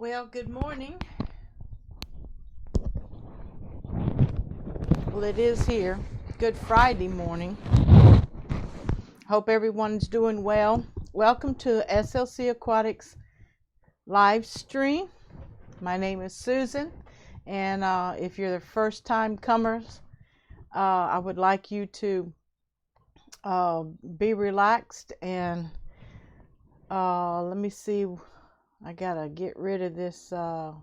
Well, good morning. Well, it is here. Good Friday morning. Hope everyone's doing well. Welcome to SLC Aquatics live stream. My name is Susan, and if you're the first time comers, I would like you to be relaxed and let me see. I gotta get rid of this. All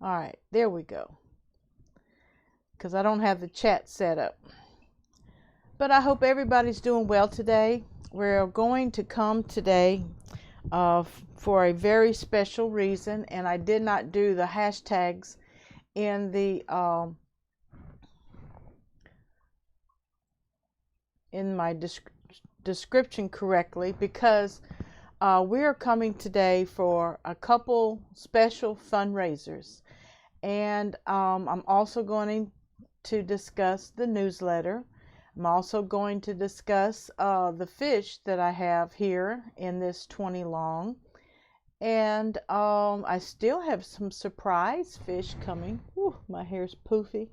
right, there we go. Because I don't have the chat set up. But I hope everybody's doing well today. We're going to come today for a very special reason, and I did not do the hashtags in the in my description correctly, because we're coming today for a couple special fundraisers, and I'm also going to discuss the newsletter. I'm also going to discuss the fish that I have here in this 20 long, and I still have some surprise fish coming. Whew, my hair's poofy.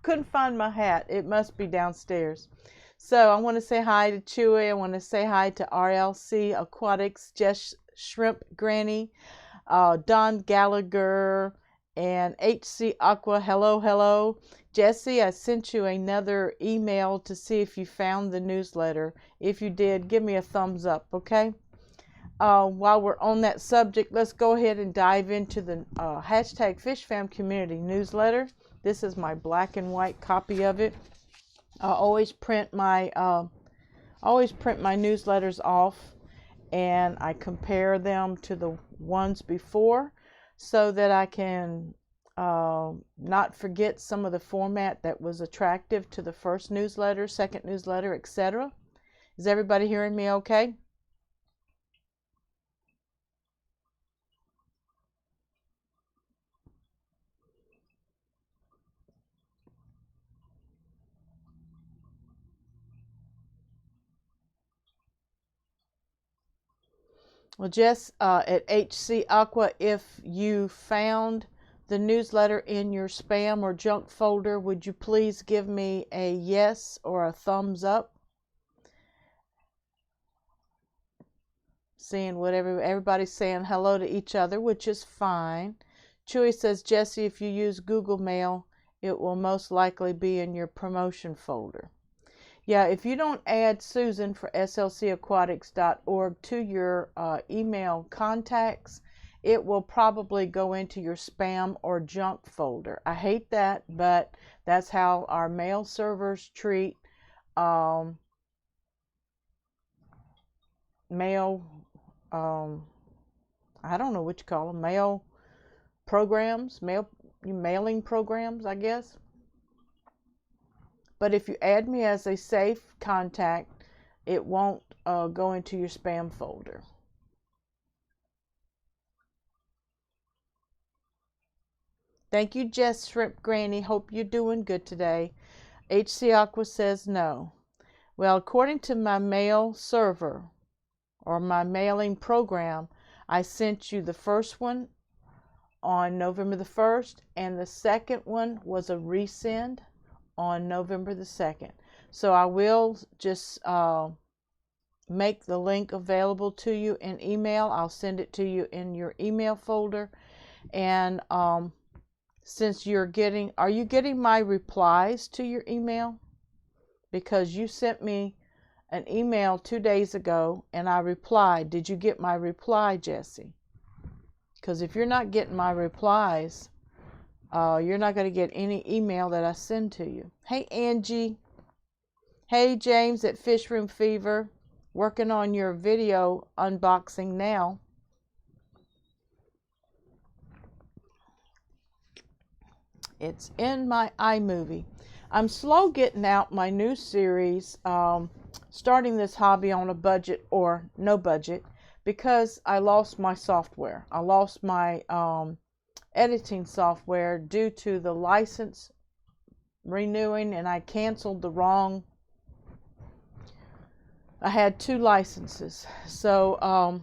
Couldn't find my hat. It must be downstairs. So I want to say hi to Chewy. I want to say hi to SLC Aquatics, Jess Shrimp Granny, Don Gallagher, and HC Aqua. Hello. Jesse, I sent you another email to see if you found the newsletter. If you did, give me a thumbs up, okay? While we're on that subject, let's go ahead and dive into the hashtag FishFam Community newsletter. This is my black and white copy of it. I always print my newsletters off, and I compare them to the ones before so that I can not forget some of the format that was attractive to the first newsletter, second newsletter, etc. Is everybody hearing me okay? Well, Jess, at HC Aqua, if you found the newsletter in your spam or junk folder, would you please give me a yes or a thumbs up? Seeing what everybody's saying hello to each other, which is fine. Chewy says, Jesse, if you use Google Mail, it will most likely be in your promotion folder. Yeah, if you don't add Susan for slcaquatics.org to your email contacts, it will probably go into your spam or junk folder. I hate that, but that's how our mail servers treat mail, I don't know what you call them, mail programs, mailing programs, I guess. But if you add me as a safe contact, it won't go into your spam folder. Thank you, Jess Shrimp Granny. Hope you're doing good today. HC Aqua says no. Well, according to my mail server or my mailing program, I sent you the first one on November the 1st, and the second one was a resend on November the 2nd. So I will just make the link available to you in email. I'll send it to you in your email folder. And since are you getting my replies to your email? Because you sent me an email 2 days ago and I replied. Did you get my reply, Jesse? Because if you're not getting my replies, you're not going to get any email that I send to you. Hey, Angie. Hey, James at Fish Room Fever. Working on your video unboxing now. It's in my iMovie. I'm slow getting out my new series, starting this hobby on a budget or no budget, because I lost my software. I lost my editing software due to the license renewing, and I canceled the wrong. I had 2 licenses, so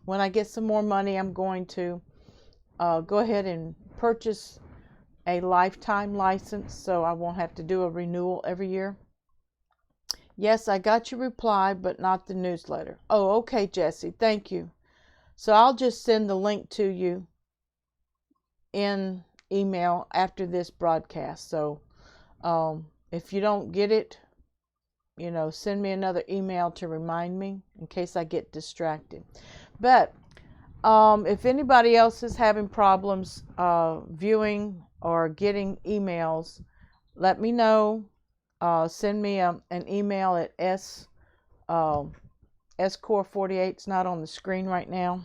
when I get some more money, I'm going to go ahead and purchase a lifetime license so I won't have to do a renewal every year. Yes, I got your reply, but not the newsletter. Oh, okay, Jesse. Thank you. So I'll just send the link to you in email after this broadcast. So if you don't get it, send me another email to remind me in case I get distracted. But if anybody else is having problems viewing or getting emails, let me know. Send me an email at score48. It's not on the screen right now.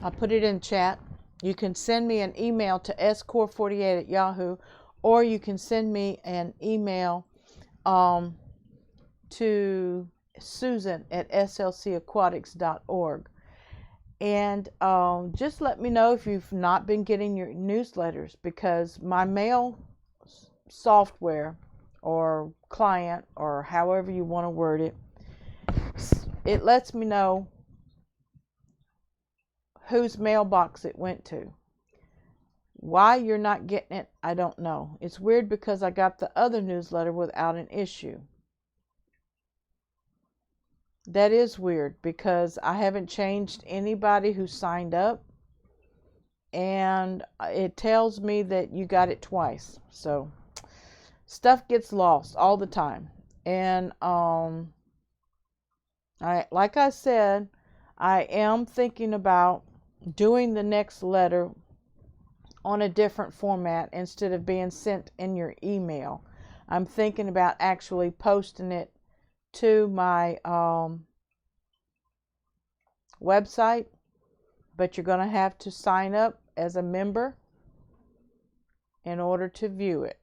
I'll put it in chat. You can send me an email to score48 at Yahoo, or you can send me an email to Susan at slcaquatics.org. And just let me know if you've not been getting your newsletters, because my mail software or client, or however you want to word it, it lets me know whose mailbox it went to. Why you're not getting it, I don't know. It's weird because I got the other newsletter without an issue. That is weird because I haven't changed anybody who signed up, and it tells me that you got it twice. So stuff gets lost all the time. And like I said, I am thinking about doing the next letter on a different format instead of being sent in your email. I'm thinking about actually posting it to my website, but you're going to have to sign up as a member in order to view it.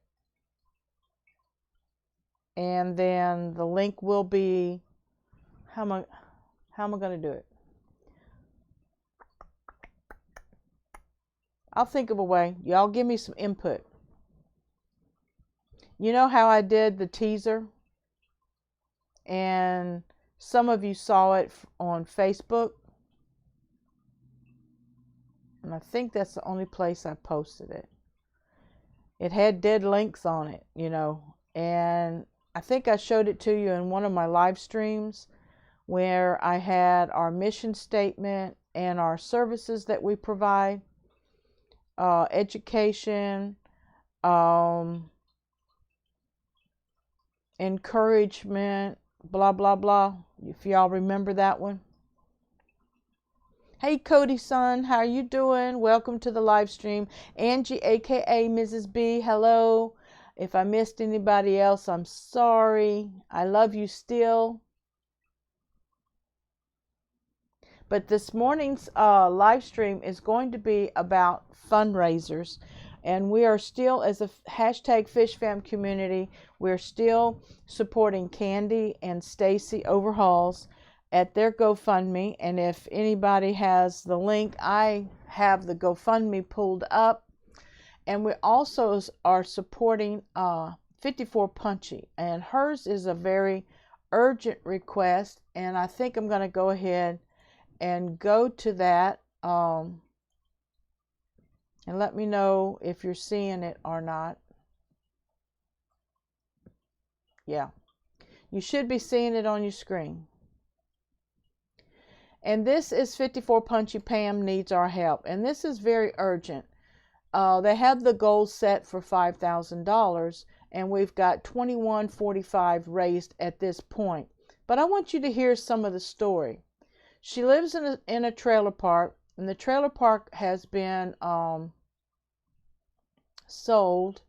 And then the link will be, how am I going to do it? I'll think of a way. Y'all give me some input. You know how I did the teaser? And some of you saw it on Facebook. And I think that's the only place I posted it. It had dead links on it, And I think I showed it to you in one of my live streams where I had our mission statement and our services that we provide. Education, encouragement, blah, blah, blah. If y'all remember that one. Hey, Cody son, how are you doing? Welcome to the live stream. Angie, aka Mrs. B, hello. If I missed anybody else, I'm sorry. I love you still. But this morning's live stream is going to be about fundraisers. And we are still, as a hashtag FishFam community, we're still supporting Candy and Stacy Overhauls at their GoFundMe. And if anybody has the link, I have the GoFundMe pulled up. And we also are supporting 54 Punchie. And hers is a very urgent request. And I think I'm going to go ahead and go to that and let me know if you're seeing it or not. Yeah, you should be seeing it on your screen. And this is 54 Punchy Pam Needs Our Help, and this is very urgent. They have the goal set for $5,000, and we've got $21.45 raised at this point. But I want you to hear some of the story. She lives in a trailer park, and the trailer park has been sold,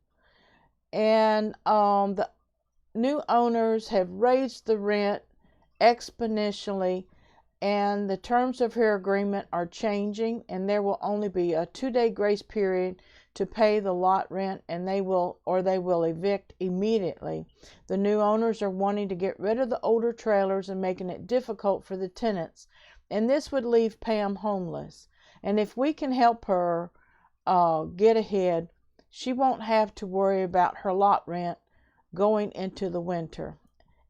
and the new owners have raised the rent exponentially, and the terms of her agreement are changing, and there will only be a 2-day grace period to pay the lot rent, and they will evict immediately. The new owners are wanting to get rid of the older trailers and making it difficult for the tenants, and this would leave Pam homeless. And if we can help her get ahead, she won't have to worry about her lot rent going into the winter.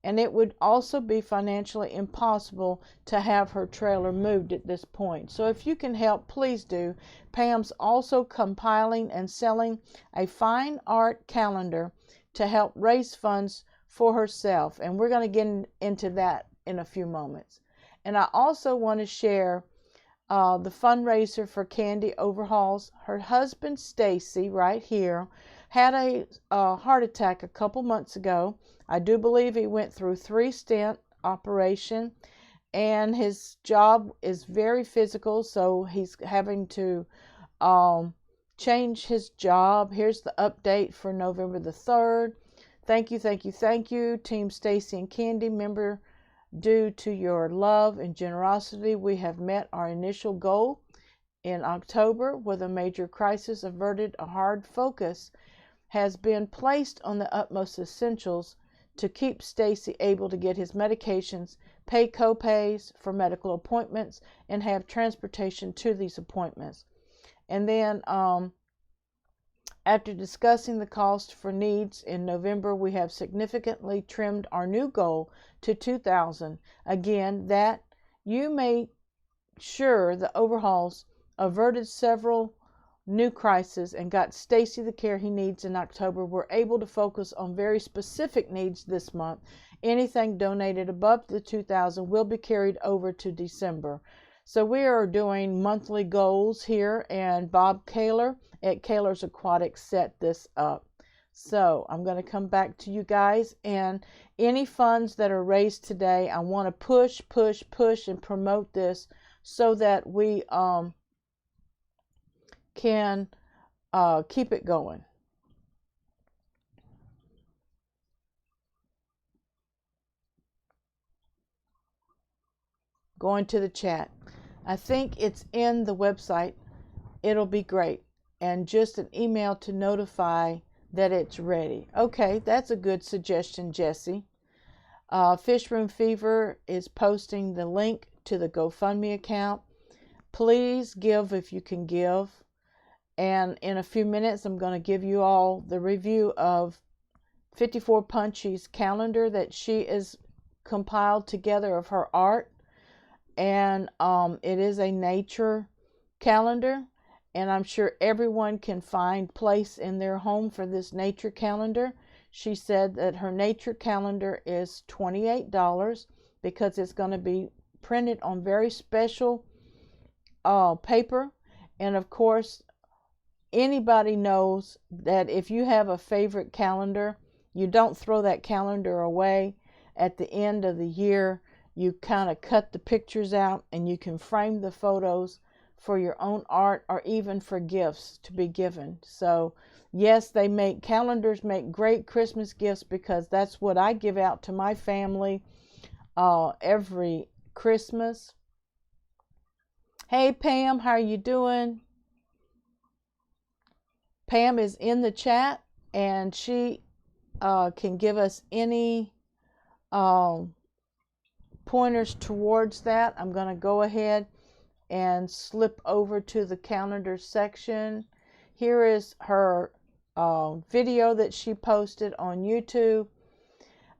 And it would also be financially impossible to have her trailer moved at this point. So if you can help, please do. Pam's also compiling and selling a fine art calendar to help raise funds for herself. And we're going to get into that in a few moments. And I also want to share the fundraiser for Candi Overhauls. Her husband, Stacy, right here, had a heart attack a couple months ago. I do believe he went through 3-stent operation, and his job is very physical, so he's having to change his job. Here's the update for November the 3rd. Thank you, thank you, thank you, Team Stacy and Candi member. Due to your love and generosity, we have met our initial goal in October with a major crisis averted. A hard focus has been placed on the utmost essentials to keep Stacy able to get his medications, pay co-pays for medical appointments, and have transportation to these appointments. And then after discussing the cost for needs in November, we have significantly trimmed our new goal to $2,000. Again, that you may sure the overhauls averted several new crises and got Stacy the care he needs in October. We're able to focus on very specific needs this month. Anything donated above the $2,000 will be carried over to December. So we are doing monthly goals here, and Bob Kaler at Kaler's Aquatics set this up. So I'm going to come back to you guys, and any funds that are raised today, I want to push and promote this so that we can keep it going. Going to the chat. I think it's in the website. It'll be great. And just an email to notify that it's ready. Okay, that's a good suggestion, Jesse. Fish Room Fever is posting the link to the GoFundMe account. Please give if you can give. And in a few minutes, I'm going to give you all the review of 54 Punchie's calendar that she is compiled together of her art. And it is a nature calendar. And I'm sure everyone can find place in their home for this nature calendar. She said that her nature calendar is $28 because it's going to be printed on very special paper. And of course, anybody knows that if you have a favorite calendar, you don't throw that calendar away. At the end of the year, you kind of cut the pictures out and you can frame the photos for your own art or even for gifts to be given. So yes, calendars make great Christmas gifts because that's what I give out to my family every Christmas. Hey Pam, how are you doing? Pam is in the chat and she can give us any pointers towards that. I'm going to go ahead and slip over to the calendar section. Here is her video that she posted on YouTube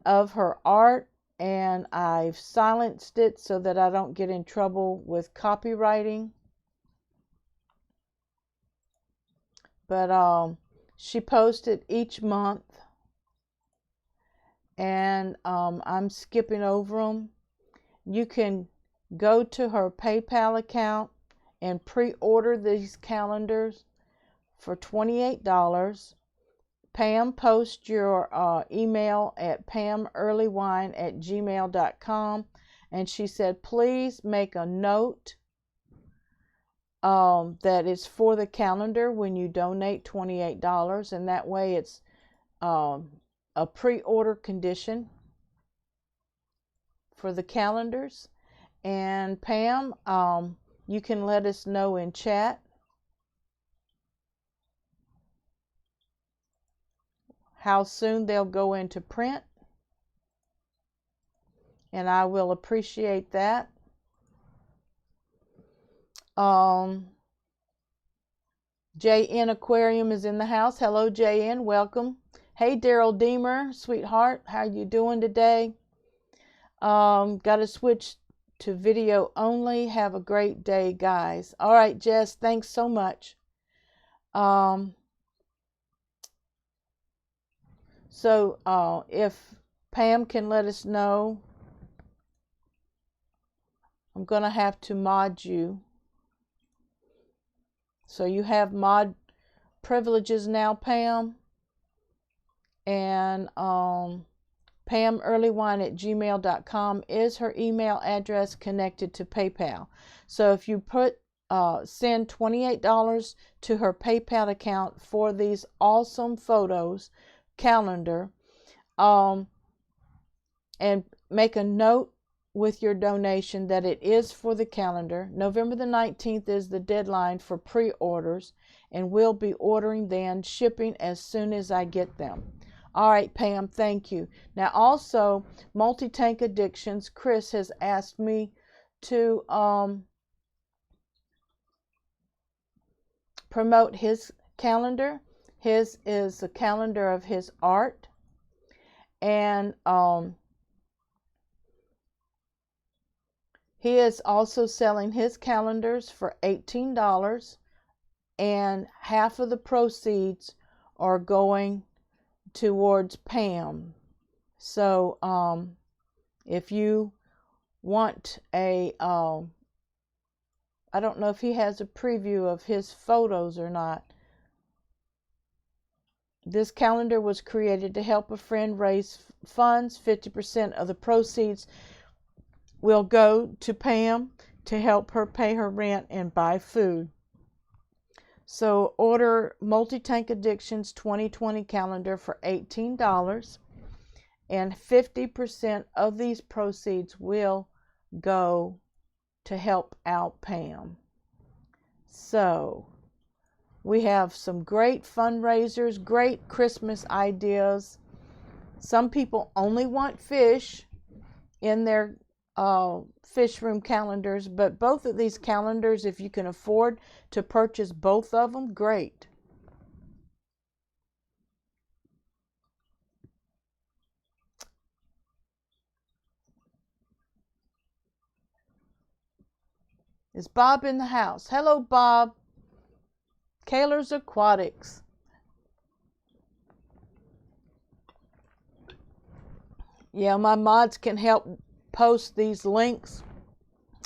of her art, and I've silenced it so that I don't get in trouble with copywriting. But she posted each month, and I'm skipping over them. You can go to her PayPal account and pre-order these calendars for $28. Pam, post your email at pamearlywine@gmail.com, and she said please make a note that is for the calendar when you donate $28, and that way it's a pre-order condition for the calendars. And Pam, you can let us know in chat how soon they'll go into print, and I will appreciate that. JN Aquarium is in the house. Hello JN, welcome. Hey, Daryl Deemer, sweetheart, how you doing today? Got to switch to video only. Have a great day, guys. All right, Jess, thanks so much. So if Pam can let us know, I'm going to have to mod you. So you have mod privileges now, Pam. And PamEarlywine@gmail.com is her email address connected to PayPal. So if you send $28 to her PayPal account for these awesome photos calendar, and make a note with your donation that it is for the calendar. November the 19th is the deadline for pre-orders, and we'll be ordering then, shipping as soon as I get them. All right, Pam, thank you. Now also, Multi-Tank Addictions, Chris has asked me to promote his calendar. His is a calendar of his art, and he is also selling his calendars for $18, and half of the proceeds are going towards Pam. So if you want a I don't know if he has a preview of his photos or not. This calendar was created to help a friend raise funds. 50% of the proceeds will go to Pam to help her pay her rent and buy food. So order Multi-Tank Addictions 2020 calendar for $18, and 50% of these proceeds will go to help out Pam. So we have some great fundraisers, great Christmas ideas. Some people only want fish in their fish room calendars, but both of these calendars, if you can afford to purchase both of them, great. Is Bob in the house? Hello, Bob. Kaler's Aquatics. Yeah, my mods can help post these links.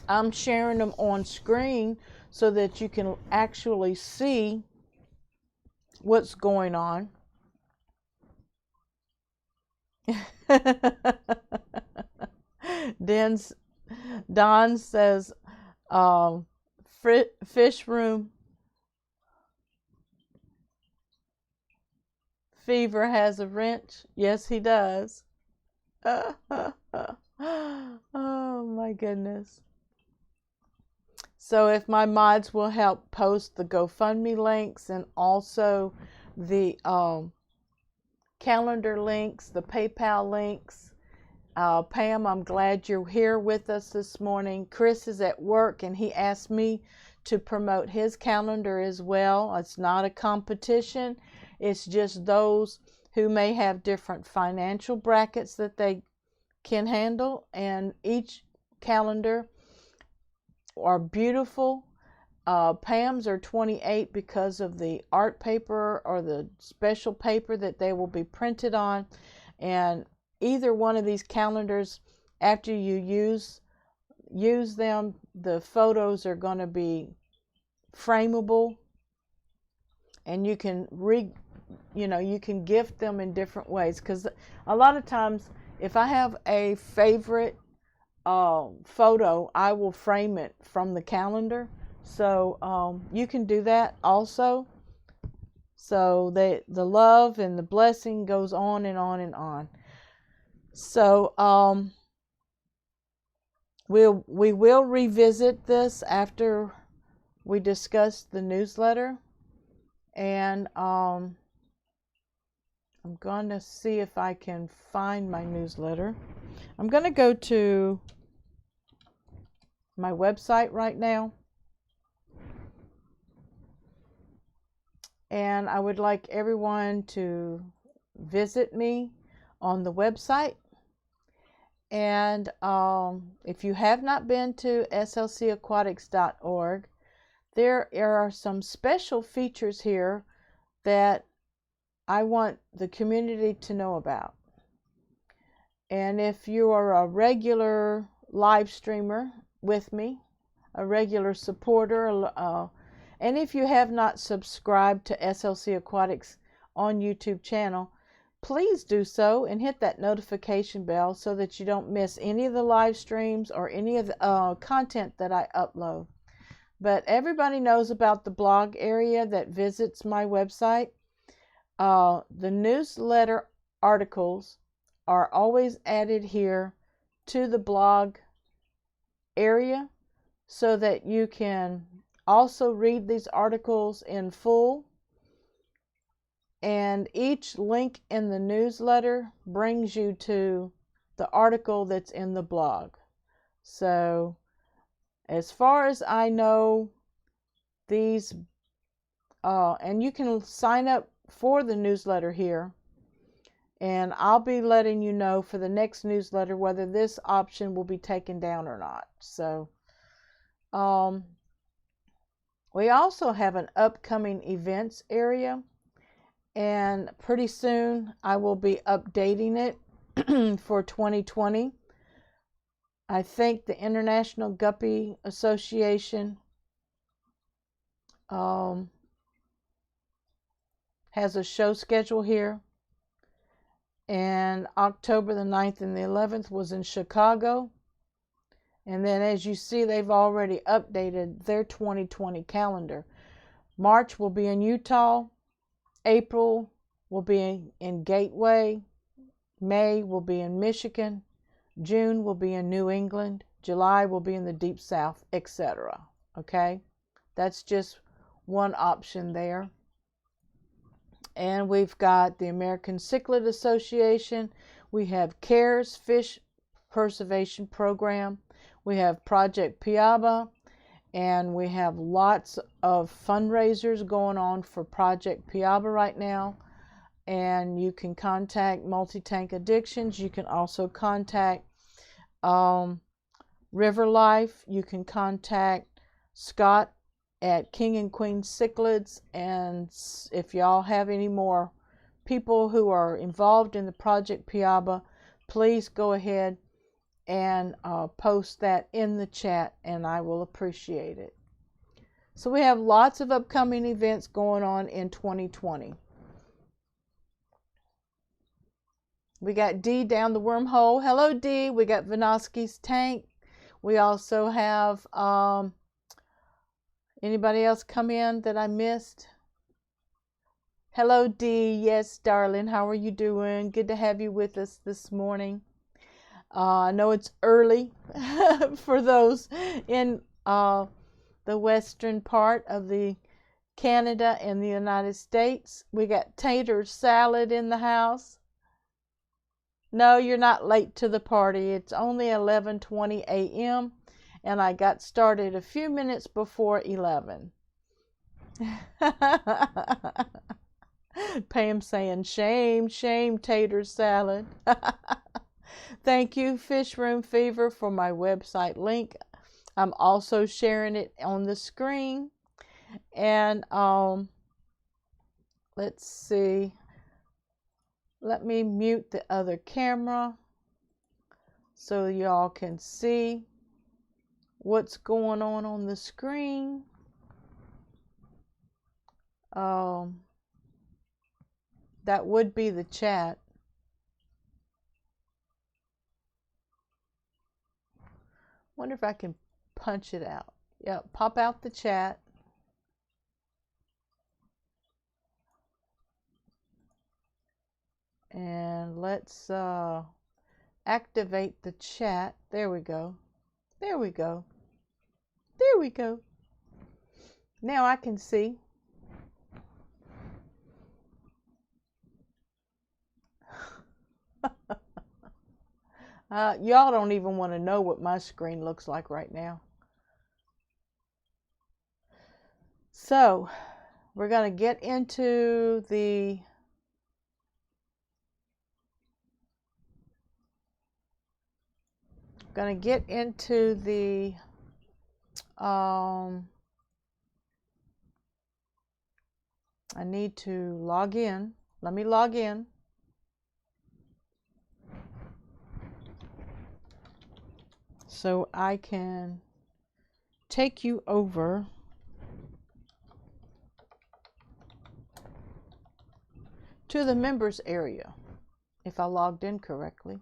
I'm sharing them on screen so that you can actually see what's going on. Don says, fish room fever has a wrench. Yes, he does. Oh my goodness. So if my mods will help post the GoFundMe links and also the calendar links, the PayPal links. Pam, I'm glad you're here with us this morning. Chris is at work and he asked me to promote his calendar as well. It's not a competition. It's just those who may have different financial brackets that they can handle, and each calendar are beautiful. Pam's are 28 because of the art paper or the special paper that they will be printed on, and either one of these calendars, after you use them, the photos are going to be frameable, and you can you can gift them in different ways, because a lot of times if I have a favorite photo, I will frame it from the calendar. So you can do that also. So the love and the blessing goes on and on and on. So we will revisit this after we discuss the newsletter, and I'm going to see if I can find my newsletter. I'm going to go to my website right now, and I would like everyone to visit me on the website. And if you have not been to slcaquatics.org, there are some special features here that I want the community to know about. And if you are a regular live streamer with me, a regular supporter, and if you have not subscribed to SLC Aquatics on YouTube channel, please do so and hit that notification bell so that you don't miss any of the live streams or any of the content that I upload. But everybody knows about the blog area that visits my website. The newsletter articles are always added here to the blog area so that you can also read these articles in full. And each link in the newsletter brings you to the article that's in the blog. So as far as I know, these, and you can sign up for the newsletter here. And I'll be letting you know for the next newsletter whether this option will be taken down or not. So we also have an upcoming events area. And pretty soon I will be updating it for 2020. I think the International Guppy Association has a show schedule here. And October the 9th and the 11th was in Chicago. And then as you see, they've already updated their 2020 calendar. March will be in Utah. April will be in Gateway. May will be in Michigan. June will be in New England. July will be in the Deep South, etc. Okay? That's just one option there. And we've got the American Cichlid Association. We have CARES Fish Preservation Program. We have Project Piaba. And we have lots of fundraisers going on for Project Piaba right now. And you can contact Multi-Tank Addictions. You can also contact River Life. You can contact Scott at King and Queen Cichlids. And if y'all have any more people who are involved in the Project Piaba, please go ahead and post that in the chat, and I will appreciate it. So we have lots of upcoming events going on in 2020. We got Dee down the wormhole. Hello, Dee. We got Vinoski's tank. We also have anybody else come in that I missed? Hello, Dee. Yes, darling. How are you doing? Good to have you with us this morning. I know it's early for those in the western part of the Canada and the United States. We got tater salad in the house. No, you're not late to the party. It's only 11:20 a.m. and I got started a few minutes before 11. Pam saying, shame, shame, tater salad. Thank you, Fish Room Fever, for my website link. I'm also sharing it on the screen. And let's see. Let me mute the other camera so y'all can see what's going on the screen. That would be the chat. Wonder if I can punch it out. Yeah, pop out the chat. And let's activate the chat. There we go. There we go. There we go. Now I can see. Y'all don't even want to know what my screen looks like right now. So we're going to get into the going to get into the I need to log in. Let me log in. So I can take you over to the members area if I logged in correctly.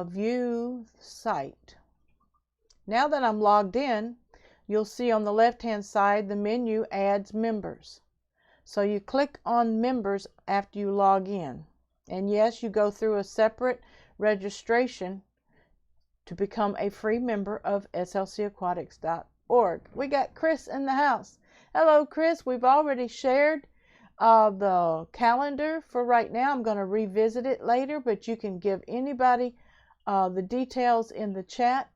View site. Now that I'm logged in, you'll see on the left hand side the menu adds members. So you click on members after you log in. And yes, you go through a separate registration to become a free member of slcaquatics.org. We got Chris in the house. Hello, Chris. We've already shared the calendar for right now. I'm going to revisit it later, but you can give anybody the details in the chat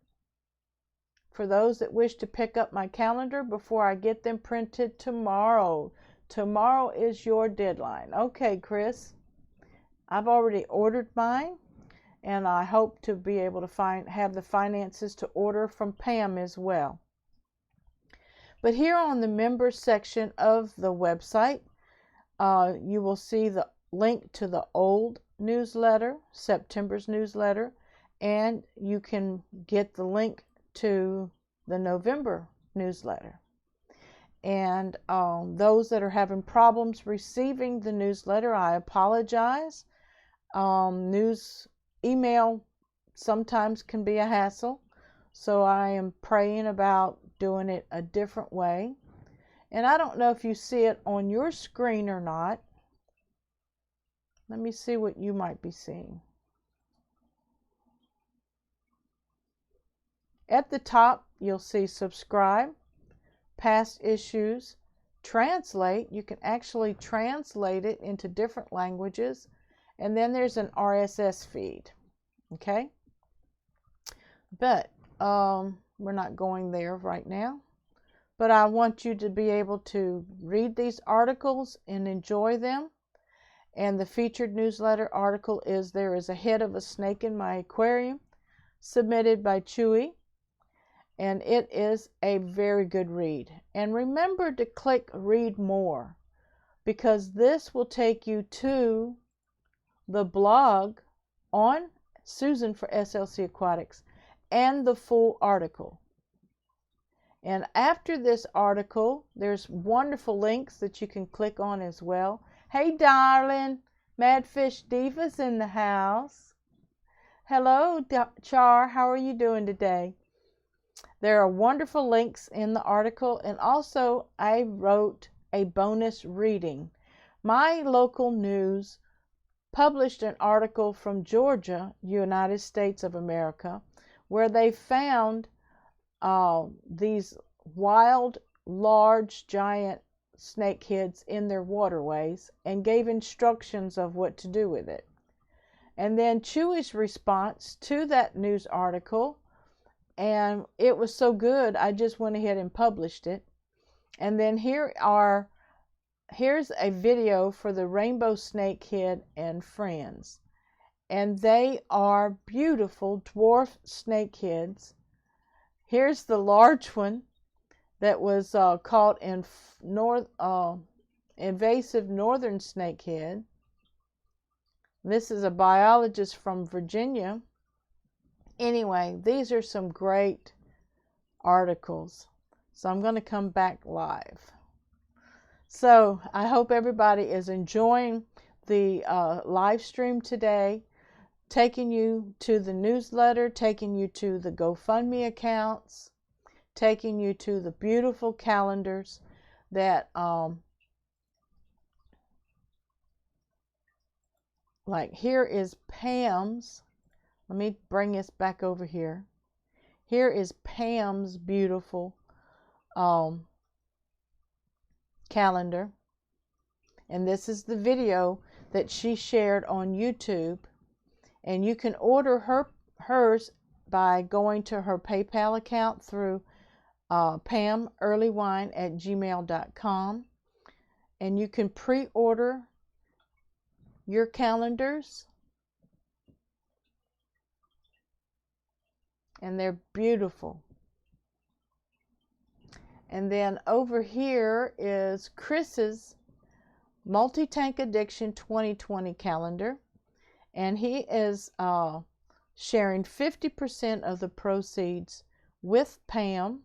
for those that wish to pick up my calendar before I get them printed tomorrow. Tomorrow is your deadline. Okay, Chris. I've already ordered mine, and I hope to be able to have the finances to order from Pam as well. But here on the members section of the website, you will see the link to the old newsletter, September's newsletter, and you can get the link to the November newsletter. And those that are having problems receiving the newsletter, I apologize. News email sometimes can be a hassle, so I am praying about doing it a different way. And I don't know if you see it on your screen or not. Let me see what you might be seeing. At the top, you'll see subscribe, past issues, translate. You can actually translate it into different languages. And then there's an RSS feed. Okay? But we're not going there right now. But I want you to be able to read these articles and enjoy them. And the featured newsletter article is There is a Head of a Snake in My Aquarium, submitted by Chewy. And it is a very good read. And remember to click read more, because this will take you to the blog on Susan for SLC Aquatics and the full article. And after this article, there's wonderful links that you can click on as well. Hey, darling, Madfish Diva's in the house. Hello, Char. How are you doing today? There are wonderful links in the article, and also I wrote a bonus reading. My local news published an article from Georgia, United States of America, where they found these wild, large, giant snakeheads in their waterways and gave instructions of what to do with it. And then Chewy's response to that news article, and it was so good, I just went ahead and published it. And then here's a video for the rainbow snakehead and friends. And they are beautiful dwarf snakeheads. Here's the large one that was caught in invasive northern snakehead. This is a biologist from Virginia. Anyway, these are some great articles. So I'm going to come back live. So I hope everybody is enjoying the live stream today, taking you to the newsletter, taking you to the GoFundMe accounts, taking you to the beautiful calendars that like here is Pam's. Let me bring this back over here. Here is Pam's beautiful calendar. And this is the video that she shared on YouTube. And you can order hers by going to her PayPal account through pamearlywine@gmail.com. And you can pre-order your calendars and they're beautiful. And then over here is Chris's Multi-Tank Addiction 2020 calendar, and he is sharing 50% of the proceeds with Pam.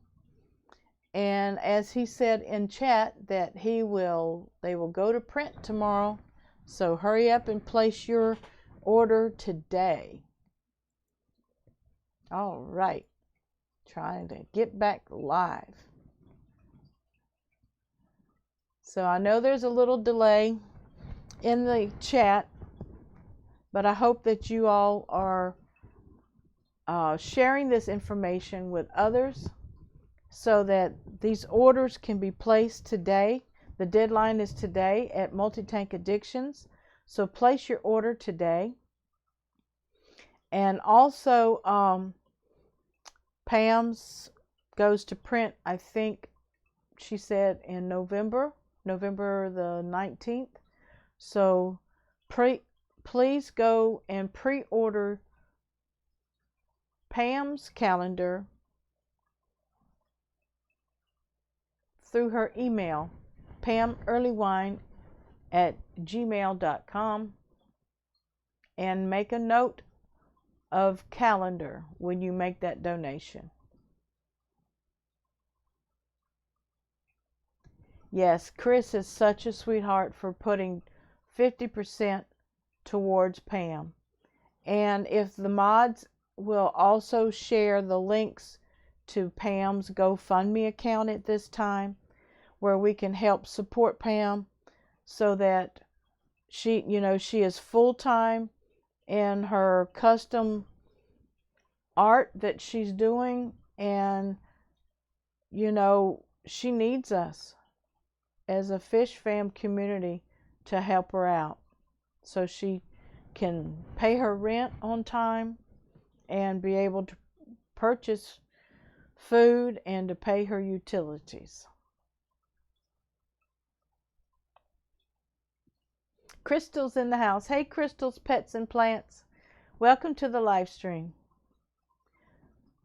And as he said in chat that they will go to print tomorrow, so hurry up and place your order today. All right, trying to get back live. So I know there's a little delay in the chat, but I hope that you all are sharing this information with others so that these orders can be placed today. The deadline is today at Multi-Tank Addictions, so place your order today. And also, Pam's goes to print, I think she said in November the 19th. So please go and pre-order Pam's calendar through her email, pamearlywine@gmail.com, and make a note of calendar when you make that donation. Yes, Chris is such a sweetheart for putting 50% towards Pam. And if the mods will also share the links to Pam's GoFundMe account at this time, where we can help support Pam so that she is full-time in her custom art that she's doing, and she needs us as a Fish Fam community to help her out so she can pay her rent on time and be able to purchase food and to pay her utilities. Crystal's in the house. Hey, Crystal's Pets and Plants. Welcome to the live stream.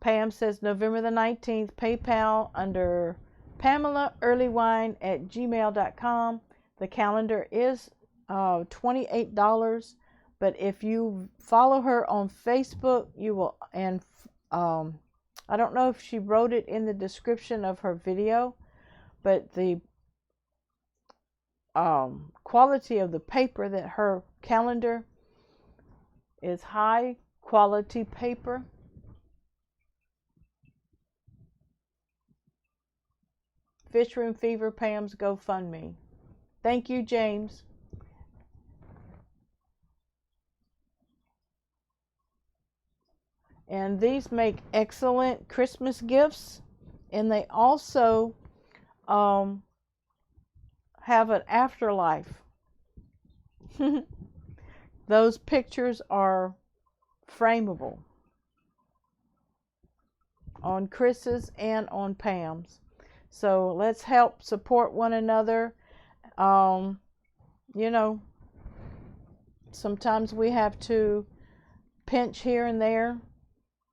Pam says November the 19th, PayPal under PamelaEarlywine@gmail.com. The calendar is $28, but if you follow her on Facebook, you will, and I don't know if she wrote it in the description of her video, but the quality of the paper that her calendar is high quality paper. Fish Room Fever, Pam's GoFundMe. Thank you, James. And these make excellent Christmas gifts, and they also have an afterlife. Those pictures are frameable on Chris's and on Pam's. So let's help support one another. Sometimes we have to pinch here and there,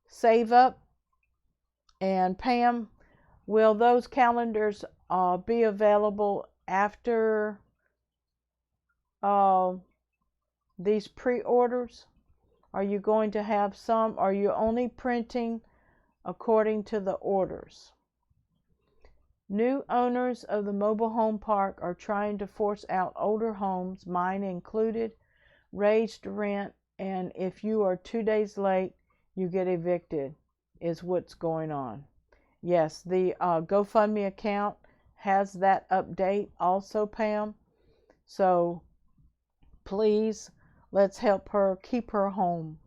save up. And Pam, will those calendars be available after these pre-orders? Are you going to have some? Are you only printing according to the orders? New owners of the mobile home park are trying to force out older homes, mine included, raised rent, and if you are 2 days late, you get evicted, is what's going on. Yes, the GoFundMe account has that update also, Pam. So please, let's help her keep her home.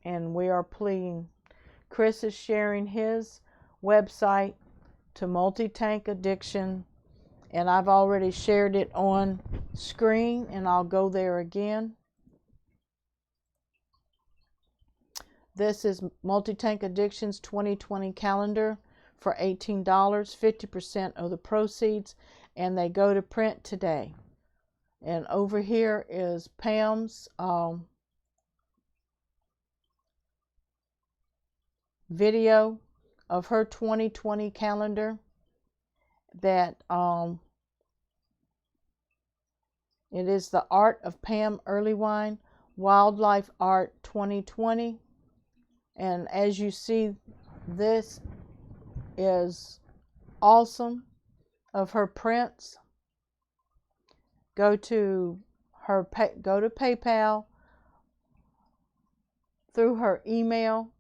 And we are pleading. Chris is sharing his website to Multi-Tank Addiction, and I've already shared it on screen, and I'll go there again. This is Multi-Tank Addictions 2020 calendar for $18, 50% of the proceeds, and they go to print today. And over here is Pam's video of her 2020 calendar that it is the Art of Pam Earlywine Wildlife Art 2020. And as you see, this is awesome of her prints. Go to PayPal through her email,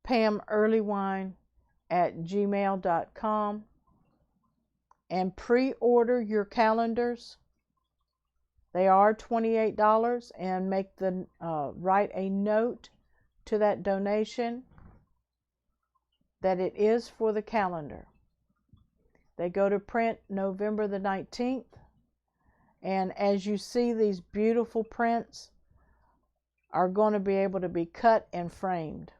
pamearlywine@gmail.com, and pre-order your calendars. They are $28, and make the write a note to that donation that it is for the calendar. They go to print November the 19th. And as you see, these beautiful prints are going to be able to be cut and framed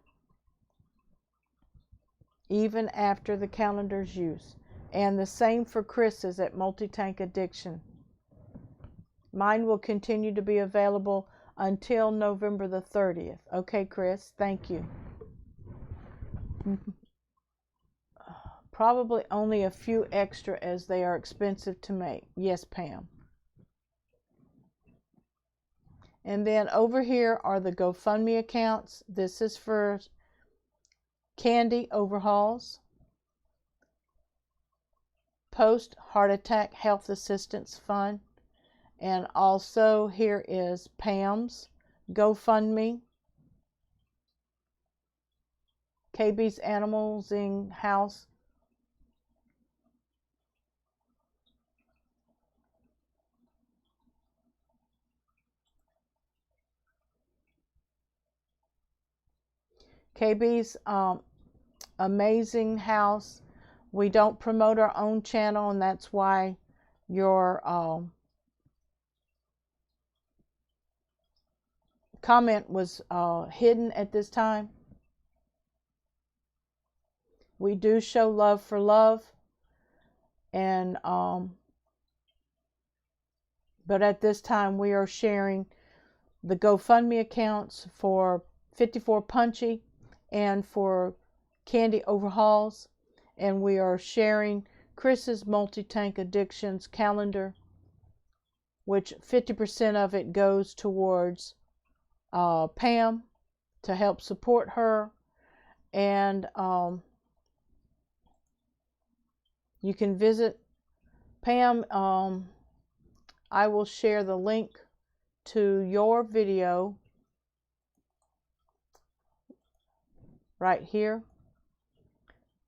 even after the calendar's use. And the same for Chris's at Multi-Tank Addiction. Mine will continue to be available until November the 30th. Okay, Chris, thank you. Probably only a few extra, as they are expensive to make. Yes, Pam. And then over here are the GoFundMe accounts. This is for Candi Overhauls, Post Heart Attack Health Assistance Fund, and also here is Pam's GoFundMe, KB's Animals in House, KB's Amazing House. We don't promote our own channel, and that's why your comment was hidden at this time. We do show love for love, and but at this time we are sharing the GoFundMe accounts for 54 Punchie and for Candi Overhauls, and we are sharing Chris's Multi-Tank Addictions calendar, which 50% of it goes towards Pam to help support her. And you can visit Pam. I will share the link to your video right here.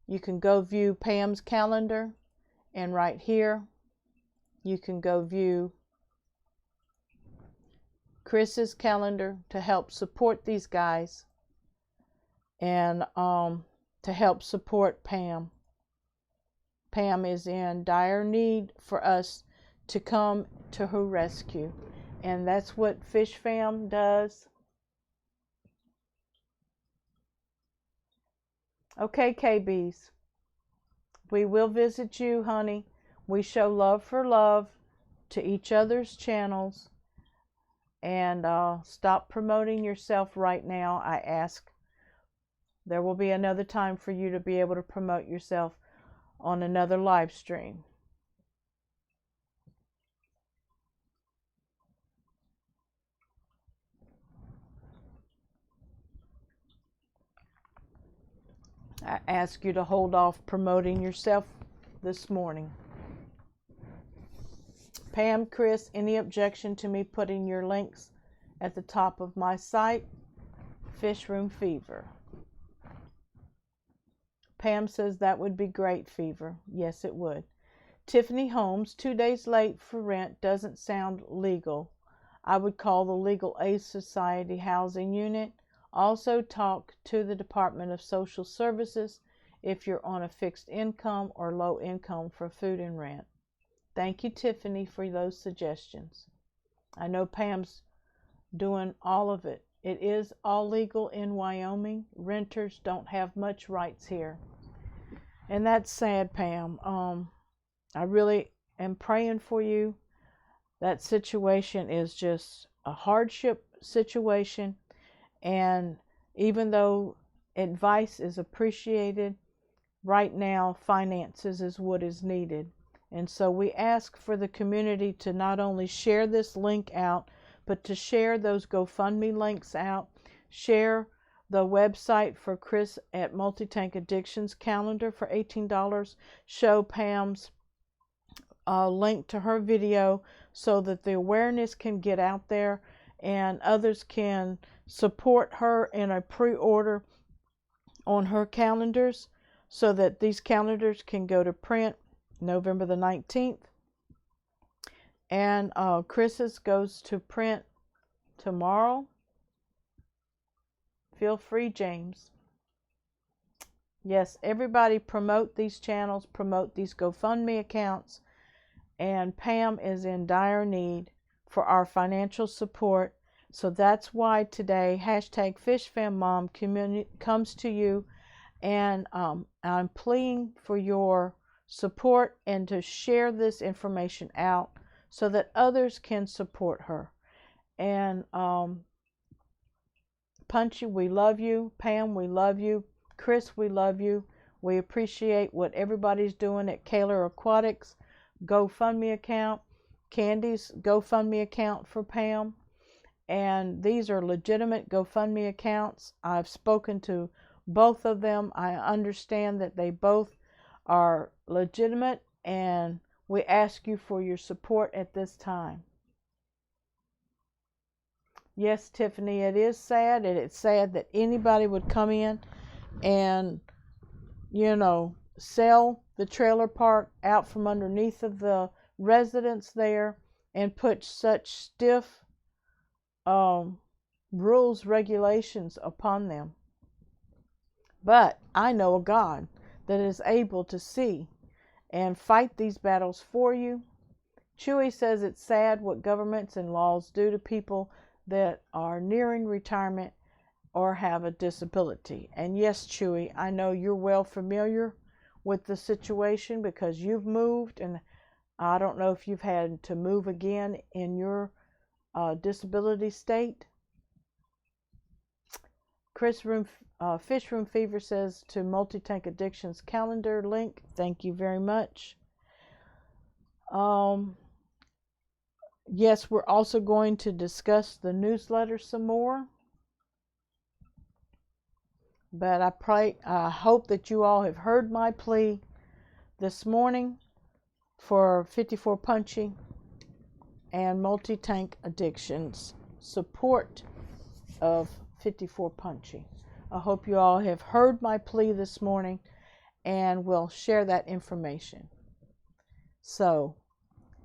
You can go view Pam's calendar, and right here you can go view Chris's calendar to help support these guys, and to help support Pam. Pam is in dire need for us to come to her rescue, and that's what Fish Fam does. Okay, KBs, we will visit you, honey. We show love for love to each other's channels. And stop promoting yourself right now, I ask. There will be another time for you to be able to promote yourself on another live stream. I ask you to hold off promoting yourself this morning. Pam, Chris, any objection to me putting your links at the top of my site? Fish Room Fever. Pam says that would be great, Fever. Yes, it would. Tiffany Holmes, 2 days late for rent doesn't sound legal. I would call the Legal Aid Society housing unit. Also talk to the Department of Social Services if you're on a fixed income or low income for food and rent. Thank you, Tiffany, for those suggestions. I know Pam's doing all of it. It is all legal in Wyoming. Renters don't have much rights here. And that's sad, Pam. I really am praying for you. That situation is just a hardship situation. And even though advice is appreciated. Right now, finances is what is needed. And so we ask for the community to not only share this link out, but to share those GoFundMe links out, share the website for Chris at Multi-Tank Addictions calendar for $18, show Pam's link to her video so that the awareness can get out there and others can support her in a pre-order on her calendars so that these calendars can go to print November the 19th. And Chris's goes to print tomorrow. Feel free, James. Yes, everybody promote these channels, promote these GoFundMe accounts. And Pam is in dire need for our financial support. So that's why today, hashtag FishFamMom community comes to you. And I'm pleading for your support and to share this information out so that others can support her. And Punchie, we love you. Pam, we love you. Chris, we love you. We appreciate what everybody's doing at SLC Aquatics GoFundMe account, Candy's GoFundMe account for Pam. And these are legitimate GoFundMe accounts. I've spoken to both of them. I understand that they both are legitimate, and we ask you for your support at this time. Yes, Tiffany, it is sad, and it's sad that anybody would come in and, you know, sell the trailer park out from underneath of the residents there and put such stiff rules, regulations upon them. But I know a God that is able to see and fight these battles for you. Chewy says it's sad what governments and laws do to people that are nearing retirement or have a disability. And yes, Chewy, I know you're well familiar with the situation because you've moved, and I don't know if you've had to move again in your disability state. Fish Room Fever says to Multi-Tank Addictions calendar link. Thank you very much. Yes, we're also going to discuss the newsletter some more. But I hope that you all have heard my plea this morning for 54 Punchie and Multi-Tank Addictions support of 54 Punchie. I hope you all have heard my plea this morning and will share that information. So,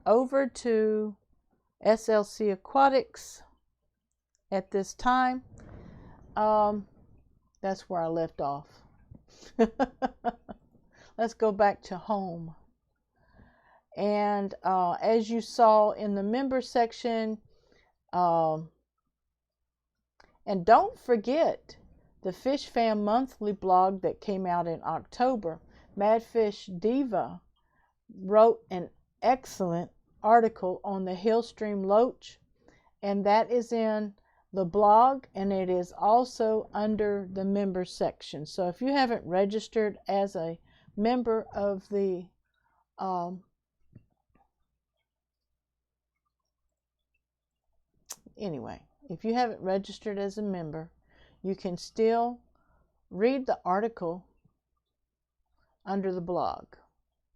over to SLC Aquatics at this time. That's where I left off. Let's go back to home. And as you saw in the member section, and don't forget the Fish Fam monthly blog that came out in October. Madfish Diva wrote an excellent article on the Hillstream Loach, and that is in the blog, and it is also under the member section. So if you haven't registered as a member of the anyway, if you haven't registered as a member, you can still read the article under the blog.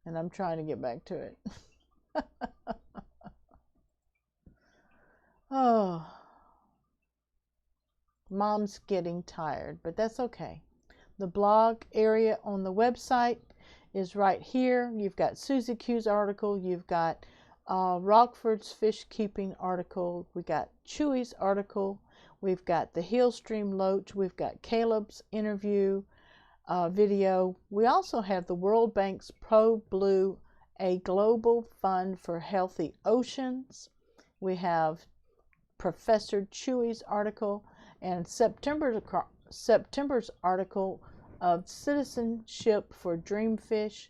And I'm trying to get back to it. Oh, Mom's getting tired, but that's okay. The blog area on the website is right here. You've got Susie Q's article. You've got Rockford's fish keeping article. We got Chewy's article. We've got the Hillstream Loach. We've got Caleb's interview video. We also have the World Bank's Pro Blue, a global fund for healthy oceans. We have Professor Chewy's article and September's article of citizenship for dreamfish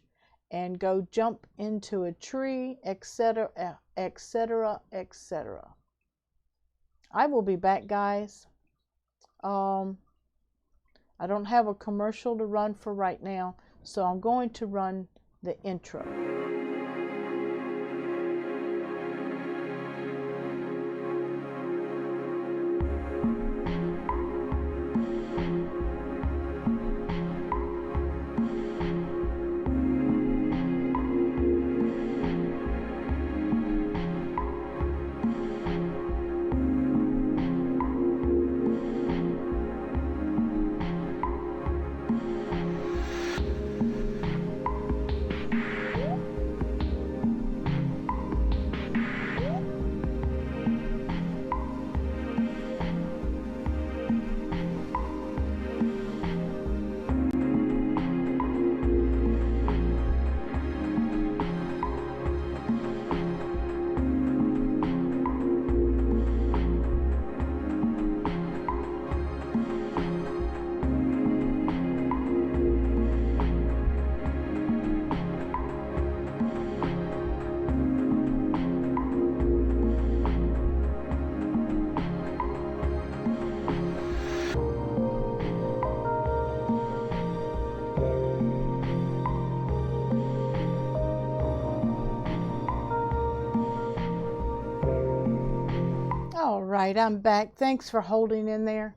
and go jump into a tree, etc., etc., etc. I will be back, guys. I don't have a commercial to run for right now, so I'm going to run the intro. All right, I'm back. Thanks for holding in there.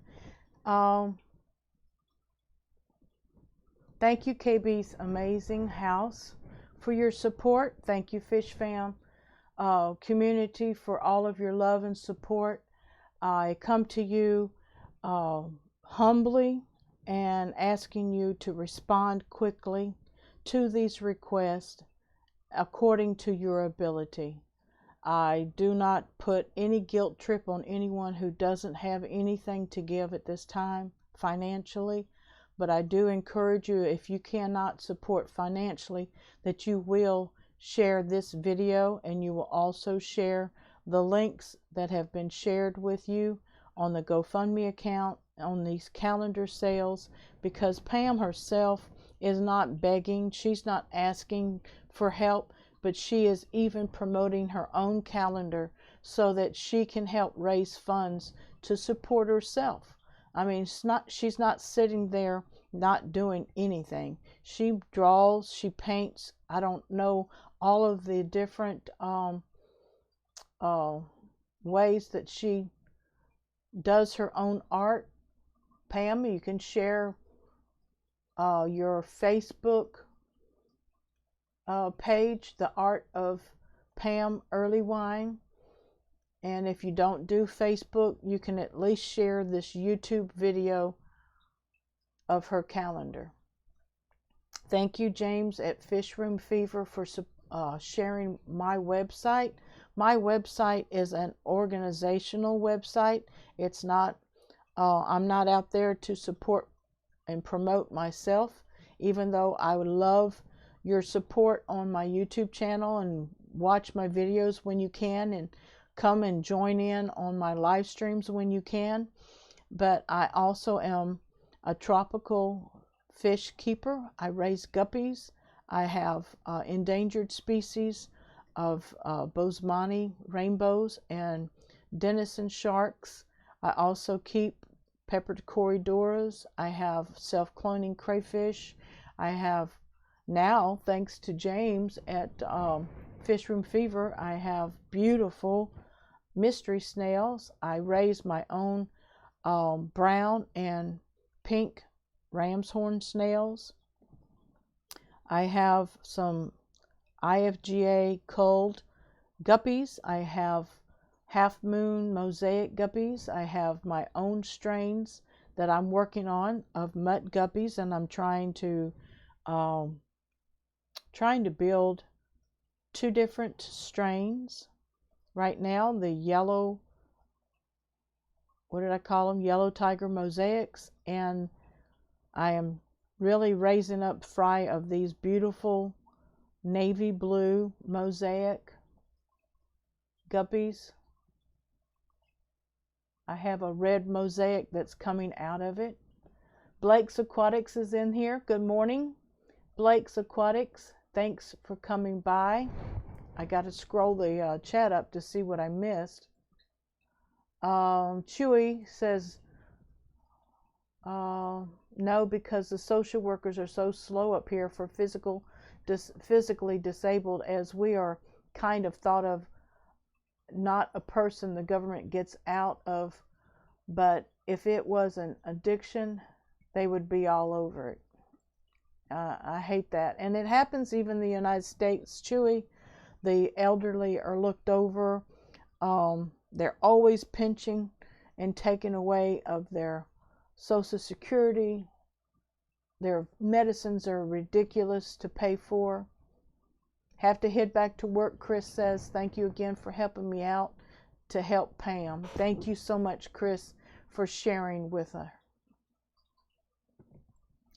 Thank you, KB's Amazing House, for your support. Thank you, Fish Fam community, for all of your love and support. I come to you humbly and asking you to respond quickly to these requests according to your ability. I do not put any guilt trip on anyone who doesn't have anything to give at this time financially, but I do encourage you, if you cannot support financially, that you will share this video, and you will also share the links that have been shared with you on the GoFundMe account, on these calendar sales, because Pam herself is not begging, she's not asking for help, but she is even promoting her own calendar so that she can help raise funds to support herself. I mean, she's not sitting there not doing anything. She draws, she paints. I don't know all of the different ways that she does her own art. Pam, you can share your Facebook page, The Art of Pam Earlywine. And if you don't do Facebook, you can at least share this YouTube video of her calendar. Thank you, James at Fish Room Fever, for sharing my website. My website is an organizational website. It's not, I'm not out there to support and promote myself, even though I would love your support on my YouTube channel and watch my videos when you can, and come and join in on my live streams when you can. But I also am a tropical fish keeper. I raise guppies. I have endangered species of Bosemani rainbows and denison sharks. I also keep peppered corydoras. I have self-cloning crayfish. I have now, thanks to James at Fish Room Fever, I have beautiful mystery snails. I raise my own brown and pink ram's horn snails. I have some IFGA culled guppies. I have half moon mosaic guppies. I have my own strains that I'm working on of mutt guppies, and I'm trying to build 2 different strains. Right now, the yellow, what did I call them? Yellow tiger mosaics, and I am really raising up fry of these beautiful navy blue mosaic guppies. I have a red mosaic that's coming out of it. Blake's Aquatics is in here. Good morning, Blake's Aquatics. Thanks for coming by. I got to scroll the chat up to see what I missed. Chewy says, No, because the social workers are so slow up here for physically disabled, as we are kind of thought of not a person the government gets out of, but if it was an addiction, they would be all over it. I hate that. And it happens even in the United States, Chewy. The elderly are looked over. They're always pinching and taking away of their Social Security. Their medicines are ridiculous to pay for. Have to head back to work, Chris says. Thank you again for helping me out to help Pam. Thank you so much, Chris, for sharing with her.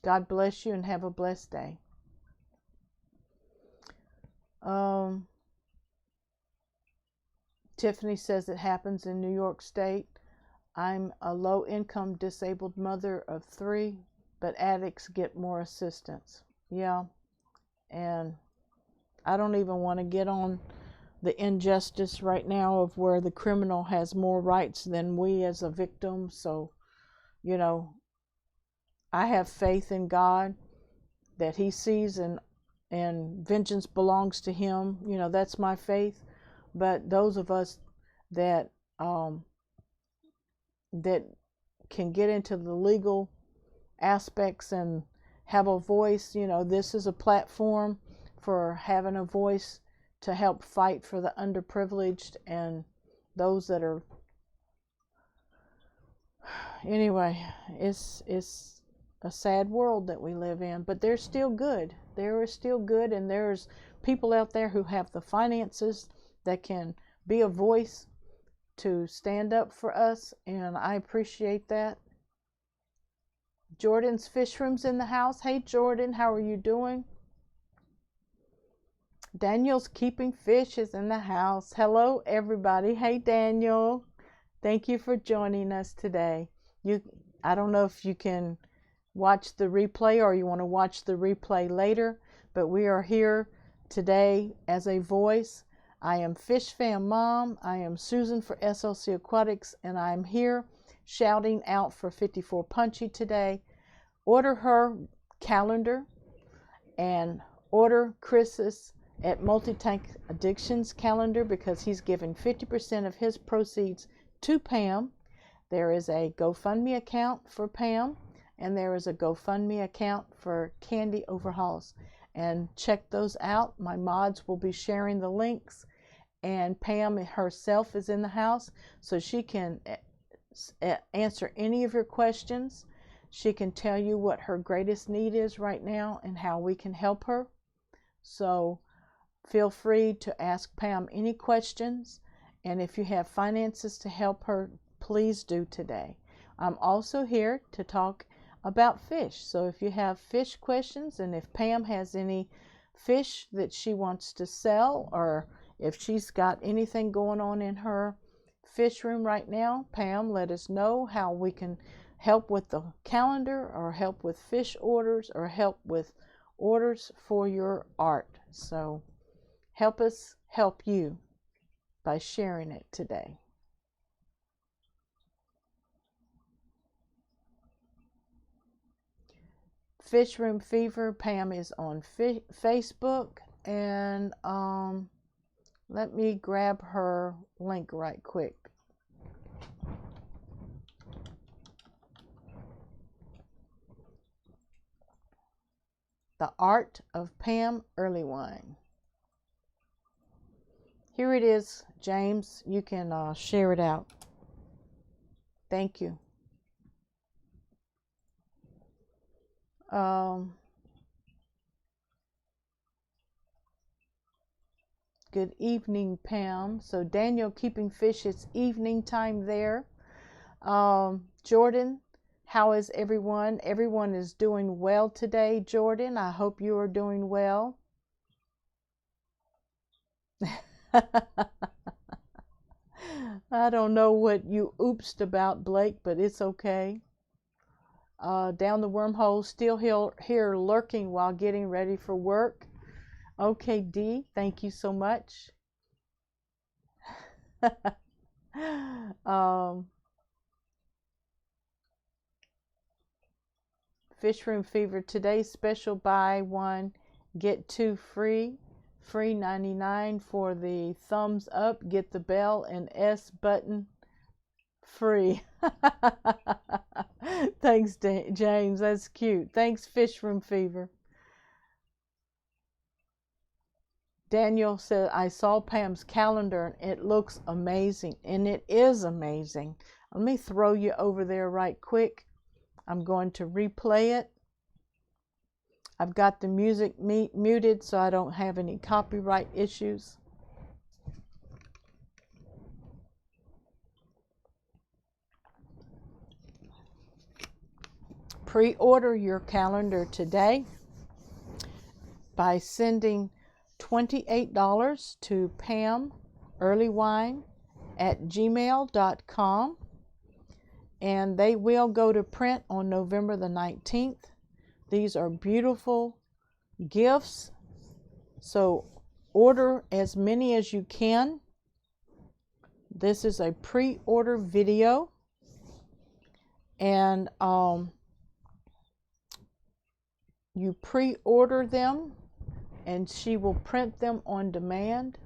God bless you and have a blessed day. Tiffany says it happens in New York State. I'm a low-income disabled mother of 3, but addicts get more assistance. Yeah, and I don't even want to get on the injustice right now of where the criminal has more rights than we as a victim. So, you know, I have faith in God that He sees, and vengeance belongs to Him. You know, that's my faith. But those of us that that can get into the legal aspects and have a voice, you know, this is a platform for having a voice to help fight for the underprivileged and those that are, anyway, it's a sad world that we live in, but there's still good. There is still good, and there's people out there who have the finances that can be a voice to stand up for us, and I appreciate that. Jordan's Fish Room's in the house. Hey Jordan, how are you doing? Daniel's Keeping Fish is in the house. Hello everybody. Hey Daniel, thank you for joining us today. I don't know if you can watch the replay or you want to watch the replay later, but we are here today as a voice. I am Fish Fam Mom. I am Susan for SLC Aquatics, and I'm here shouting out for 54 Punchie today. Order her calendar and order Chris's at Multi-Tank Addictions calendar, because he's giving 50% of his proceeds to Pam. There is a GoFundMe account for Pam, and there is a GoFundMe account for Candy Overhauls. And check those out. My mods will be sharing the links, and Pam herself is in the house, so she can answer any of your questions. She can tell you what her greatest need is right now and how we can help her. So feel free to ask Pam any questions, and if you have finances to help her, please do today. I'm also here to talk about fish. So if you have fish questions, and if Pam has any fish that she wants to sell, or if she's got anything going on in her fish room right now, Pam, let us know how we can help with the calendar, or help with fish orders, or help with orders for your art. So help us help you by sharing it today. Fish Room Fever, Pam is on Facebook, and let me grab her link right quick. The Art of Pam Earlywine. Here it is, James. You can share it out. Thank you. Good evening, Pam. So Daniel Keeping Fish, it's evening time there. Jordan, how is everyone? Everyone is doing well today, Jordan. I hope you are doing well. I don't know what you oopsed about, Blake, but it's okay. Down the wormhole, still here lurking while getting ready for work. Okay, D, thank you so much. Fish Room Fever, today's special buy one, get two free. Free 99 for the thumbs up, get the bell and S button free. Thanks, James. That's cute. Thanks, Fish Room Fever. Daniel said, I saw Pam's calendar and it looks amazing. And it is amazing. Let me throw you over there right quick. I'm going to replay it. I've got the music muted so I don't have any copyright issues. Pre-order your calendar today by sending $28 to pamearlywine@gmail.com, and they will go to print on November the 19th. These are beautiful gifts, so order as many as you can. This is a pre-order video, and you pre-order them and she will print them on demand,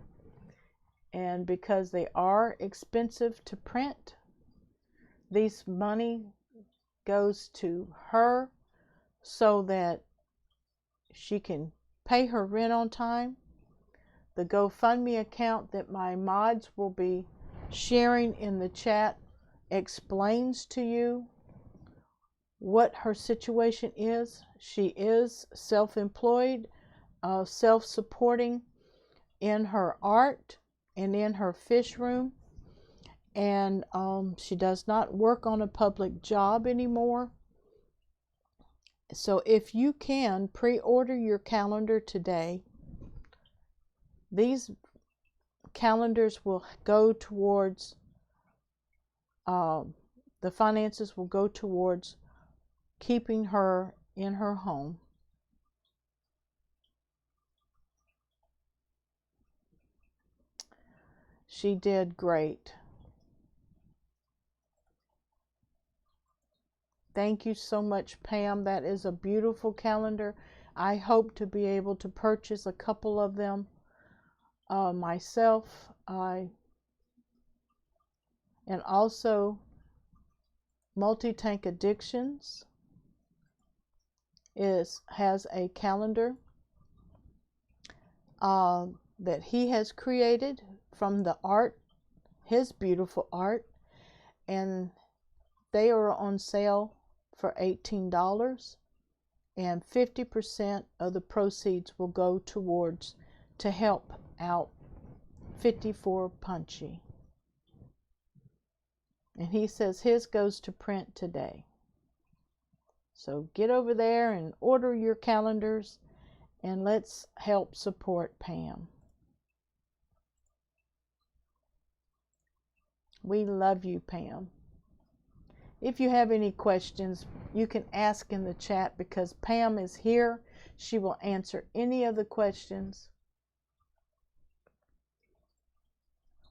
and because they are expensive to print, this money goes to her so that she can pay her rent on time. The GoFundMe account that my mods will be sharing in the chat explains to you what her situation is. She is self-employed, self-supporting in her art and in her fish room, and she does not work on a public job anymore. So if you can pre-order your calendar today, these calendars will go towards, the finances will go towards keeping her in her home. She did great. Thank you so much, Pam. That is a beautiful calendar. I hope to be able to purchase a couple of them myself. And also Multi-Tank Addictions has a calendar that he has created from the art, his beautiful art, and they are on sale for $18, and 50% of the proceeds will go towards to help out 54 Punchie. And he says his goes to print today. So get over there and order your calendars, and let's help support Pam. We love you, Pam. If you have any questions, you can ask in the chat because Pam is here. She will answer any of the questions.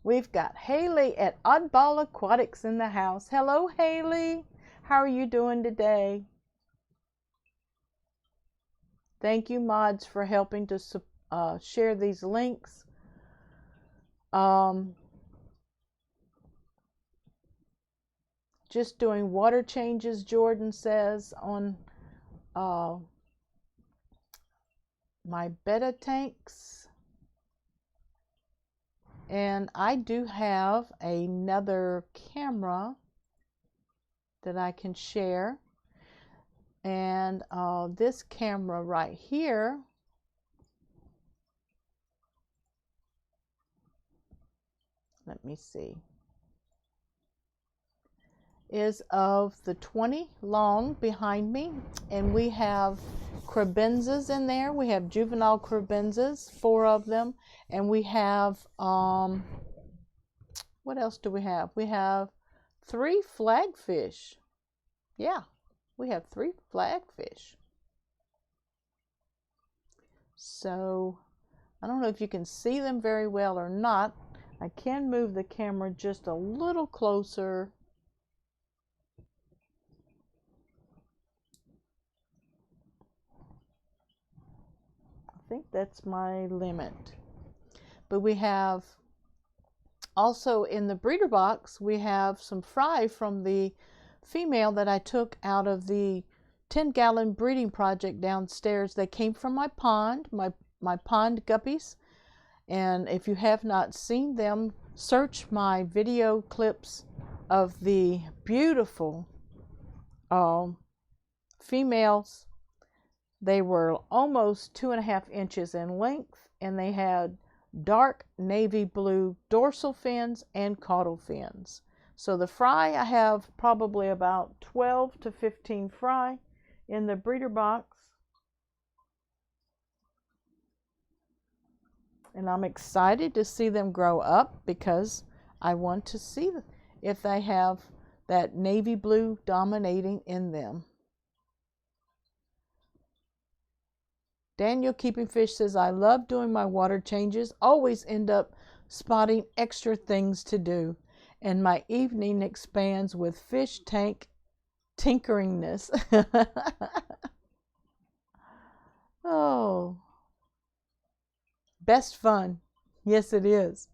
We've got Haley at Oddball Aquatics in the house. Hello, Haley. How are you doing today? Thank you, mods, for helping to share these links. Just doing water changes, Jordan says, on my betta tanks. And I do have another camera that I can share. And this camera right here let me see, is of the 20 long behind me, and we have crabenzas in there. We have juvenile crabenzas, 4 of them, and we have what else do we have? We have 3 flagfish. Yeah, we have 3 flagfish. So I don't know if you can see them very well or not. I can move the camera just a little closer. think that's my limit. But we have also in the breeder box, we have some fry from the female that I took out of the 10-gallon breeding project downstairs. They came from my pond, my pond guppies. And if you have not seen them, search my video clips of the beautiful females. They were almost 2.5 inches in length, and they had dark navy blue dorsal fins and caudal fins. So the fry, I have probably about 12 to 15 fry in the breeder box. And I'm excited to see them grow up because I want to see if they have that navy blue dominating in them. Daniel Keeping Fish says, I love doing my water changes, always end up spotting extra things to do, and my evening expands with fish tank tinkeringness. Oh, best fun. Yes, it is.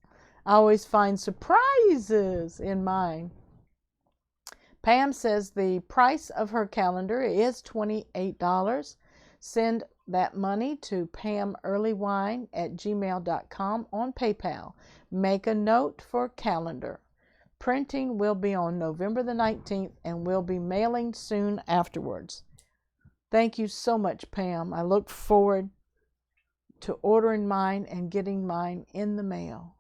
I always find surprises in mine. Pam says the price of her calendar is $28. Send that money to pamearlywine@gmail.com on PayPal. Make a note for calendar. Printing will be on November the 19th and will be mailing soon afterwards. Thank you so much, Pam. I look forward to ordering mine and getting mine in the mail.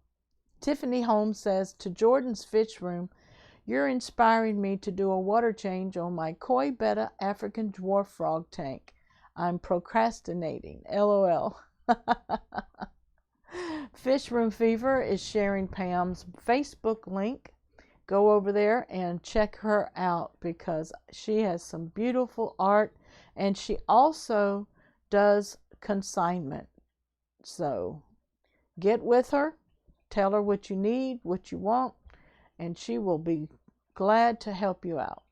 Tiffany Holmes says, to Jordan's Fish Room, you're inspiring me to do a water change on my koi betta African dwarf frog tank. I'm procrastinating. LOL. Fish Room Fever is sharing Pam's Facebook link. Go over there and check her out because she has some beautiful art, and she also does consignment. So get with her, tell her what you need, what you want, and she will be glad to help you out.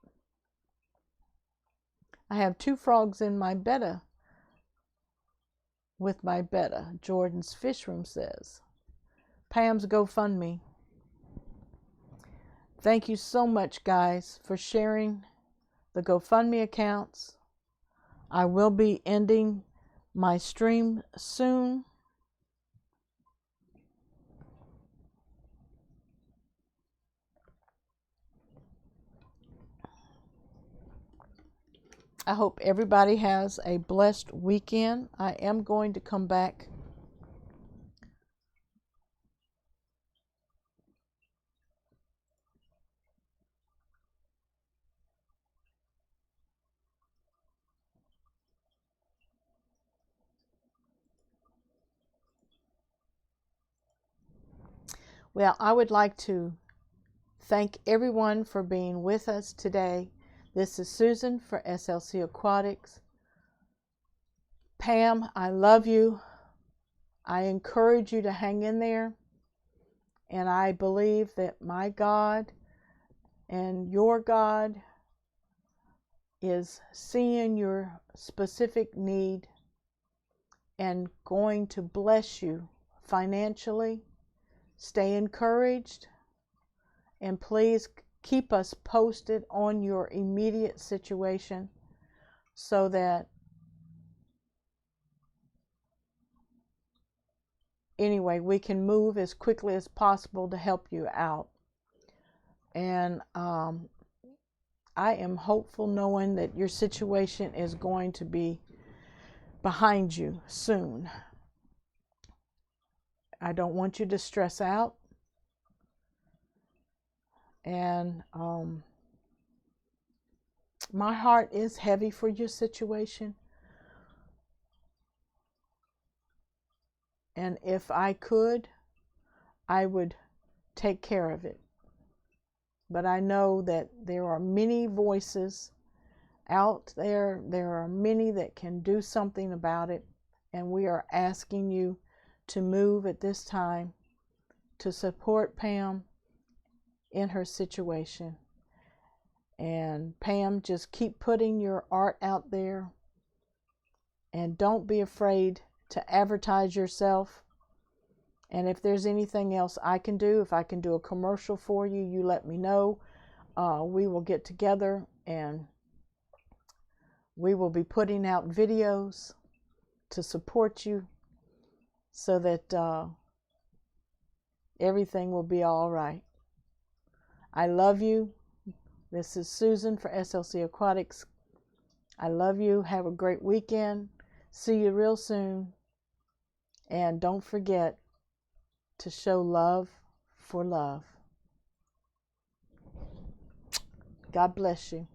I have 2 frogs in my betta with my betta, Jordan's Fish Room says. Pam's GoFundMe. Thank you so much, guys, for sharing the GoFundMe accounts. I will be ending my stream soon. I hope everybody has a blessed weekend. I am going to come back Well, I would like to thank everyone for being with us today. This is Susan for SLC Aquatics. Pam, I love you. I encourage you to hang in there. And I believe that my God and your God is seeing your specific need and going to bless you financially. Stay encouraged, and please keep us posted on your immediate situation so that anyway we can move as quickly as possible to help you out. And I am hopeful knowing that your situation is going to be behind you soon. I don't want you to stress out. And my heart is heavy for your situation. And if I could, I would take care of it. But I know that there are many voices out there. There are many that can do something about it. And we are asking you to move at this time to support Pam in her situation. And Pam, just keep putting your art out there, and don't be afraid to advertise yourself. And if there's anything else I can do, if I can do a commercial for you, you let me know. We will get together and we will be putting out videos to support you so that everything will be all right. I love you. This is Susan for SLC Aquatics. I love you. Have a great weekend. See you real soon. And don't forget to show love for love. God bless you.